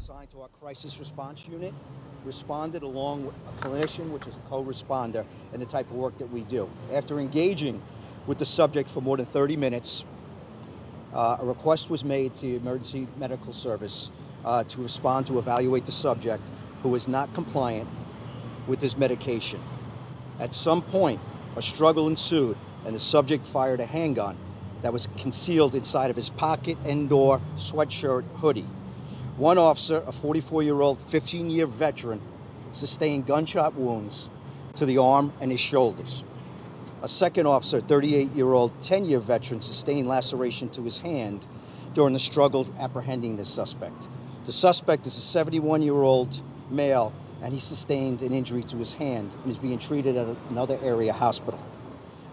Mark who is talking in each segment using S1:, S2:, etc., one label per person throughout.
S1: assigned to our crisis response unit, responded along with a clinician, which is a co-responder, and the type of work that we do. After engaging with the subject for more than 30 minutes, a request was made to emergency medical service to respond to evaluate the subject who was not compliant with his medication. At some point, a struggle ensued, and the subject fired a handgun that was concealed inside of his pocket, indoor sweatshirt, hoodie. One officer, a 44-year-old, 15-year veteran, sustained gunshot wounds to the arm and his shoulders. A second officer, 38-year-old, 10-year veteran, sustained laceration to his hand during the struggle apprehending the suspect. The suspect is a 71-year-old male, and he sustained an injury to his hand and is being treated at another area hospital.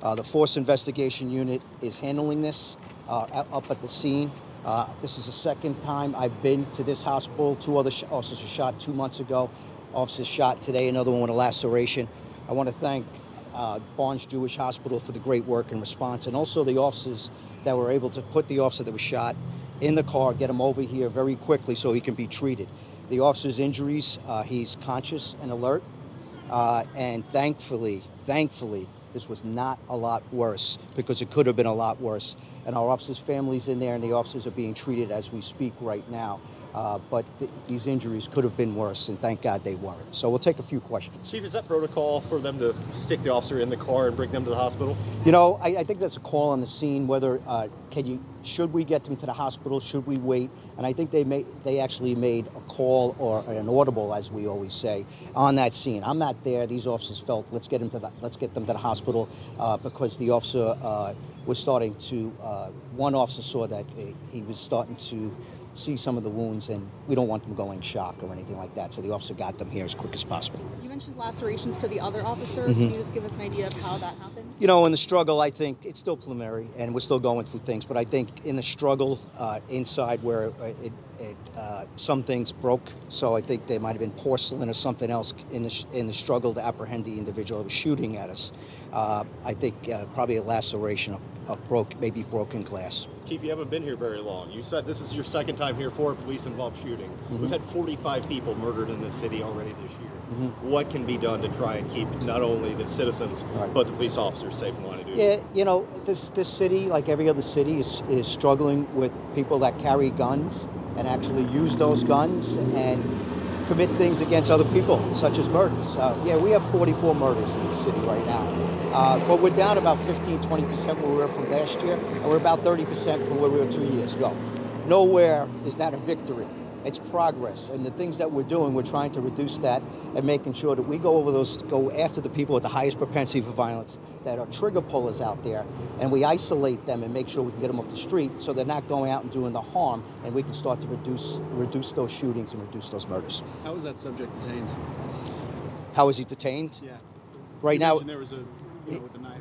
S1: The Force Investigation Unit is handling this up at the scene. This is the second time I've been to this hospital. Two other officers were shot 2 months ago. Officers shot today, another one with a laceration. I want to thank Barnes Jewish Hospital for the great work and response, and also the officers that were able to put the officer that was shot in the car, get him over here very quickly so he can be treated. The officer's injuries, he's conscious and alert, and thankfully, this was not a lot worse, because it could have been a lot worse. And our officers' families in there, and the officers are being treated as we speak right now. But these injuries could have been worse, and thank God they weren't. So we'll take a few questions.
S2: Chief, is that protocol for them to stick the officer in the car and bring them to the hospital?
S1: You know, I think that's a call on the scene, whether should we get them to the hospital, should we wait? And I think they actually made a call, or an audible, as we always say, on that scene. I'm not there. These officers felt, let's get them to the hospital, because the officer was starting to, one officer saw that he was starting to see some of the wounds, and we don't want them going shock or anything like that. So the officer got them here as quick as possible.
S3: You mentioned lacerations to the other officer. Can you just give us an idea of how that happened?
S1: You know, in the struggle, I think it's still preliminary, and we're still going through things. But I think in the struggle inside, where some things broke, so I think there might have been porcelain or something else in the struggle to apprehend the individual that was shooting at us. I think probably a laceration of maybe broken glass.
S2: Chief, you haven't been here very long. You said this is your second time here for a police-involved shooting. We've had 45 people murdered in this city already this year. What can be done to try and keep not only the citizens, but the police officers safe in line of duty?
S1: Yeah, you know, this city, like every other city, is struggling with people that carry guns and actually use those guns and commit things against other people, such as murders. Yeah, we have 44 murders in the city right now. But we're down about 15-20% where we were from last year, and we're about 30% from where we were 2 years ago. Nowhere is that a victory. It's progress, and the things that we're doing, we're trying to reduce that and making sure that we go after the people with the highest propensity for violence, that are trigger pullers out there, and we isolate them and make sure we can get them off the street so they're not going out and doing the harm, and we can start to reduce those shootings and reduce those murders.
S4: How was that subject detained?
S1: How is he detained?
S4: Yeah.
S1: Right now,
S4: there was with a knife.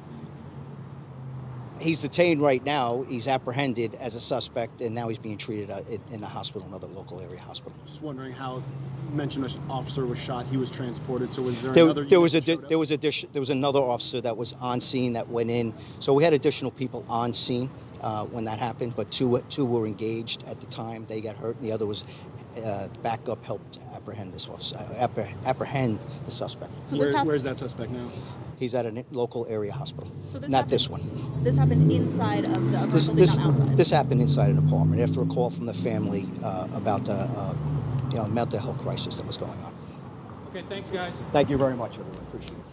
S1: He's detained right now. He's apprehended as a suspect, and now he's being treated in a hospital, another local area hospital.
S4: Just wondering how, you mentioned an officer was shot, he was transported, so was there another
S1: there was another officer that was on scene that went in. So we had additional people on scene when that happened, but two were engaged at the time. They got hurt, and the other was backup helped apprehend this officer, apprehend the suspect.
S4: So where's that suspect now?
S1: He's at a local area hospital.
S3: So
S1: this one.
S3: This happened inside of the apartment, not outside?
S1: This happened inside an apartment after a call from the family about the mental health crisis that was going on.
S4: Okay, thanks, guys.
S1: Thank you very much, everyone. Appreciate it.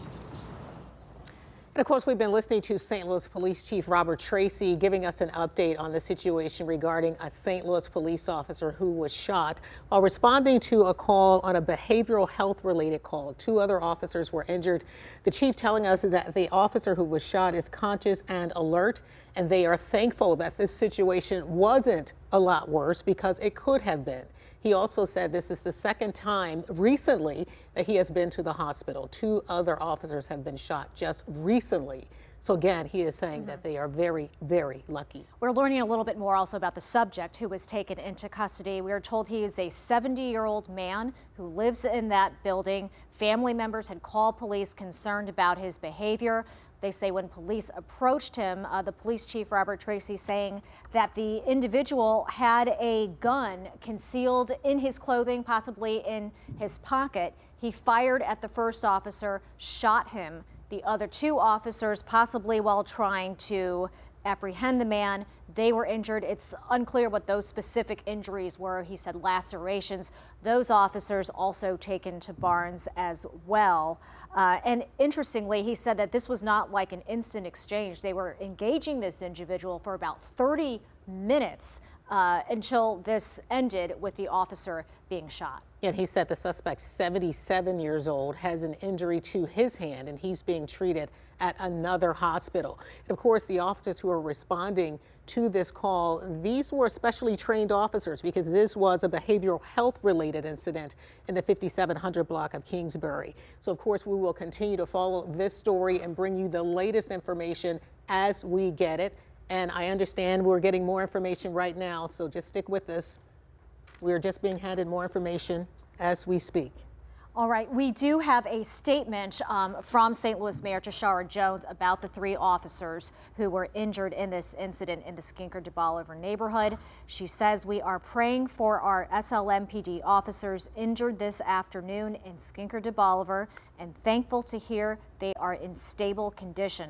S5: And of course, we've been listening to St. Louis Police Chief Robert Tracy giving us an update on the situation regarding a St. Louis police officer who was shot while responding to a call on a behavioral health related call. Two other officers were injured. The chief telling us that the officer who was shot is conscious and alert, and they are thankful that this situation wasn't a lot worse, because it could have been. He also said this is the second time recently that he has been to the hospital. Two other officers have been shot just recently. So again, he is saying that they are very, very lucky.
S6: We're learning a little bit more also about the subject who was taken into custody. We are told he is a 70-year-old man who lives in that building. Family members had called police concerned about his behavior. They say when police approached him, the police chief, Robert Tracy, saying that the individual had a gun concealed in his clothing, possibly in his pocket. He fired at the first officer, shot him. The other two officers, possibly while trying to apprehend the man, they were injured. It's unclear what those specific injuries were. He said lacerations. Those officers also taken to Barnes as well. And interestingly, he said that this was not like an instant exchange. They were engaging this individual for about 30 minutes until this ended with the officer being shot.
S5: And he said the suspect, 77 years old, has an injury to his hand and he's being treated at another hospital. And of course, the officers who are responding to this call, these were specially trained officers because this was a behavioral health related incident in the 5700 block of Kingsbury. So of course, we will continue to follow this story and bring you the latest information as we get it. And I understand we're getting more information right now, so just stick with us. We're just being handed more information as we speak.
S6: All right, we do have a statement from St. Louis Mayor Tishaura Jones about the three officers who were injured in this incident in the Skinker de Bolivar neighborhood. She says, "We are praying for our SLMPD officers injured this afternoon in Skinker de Bolivar and thankful to hear they are in stable condition.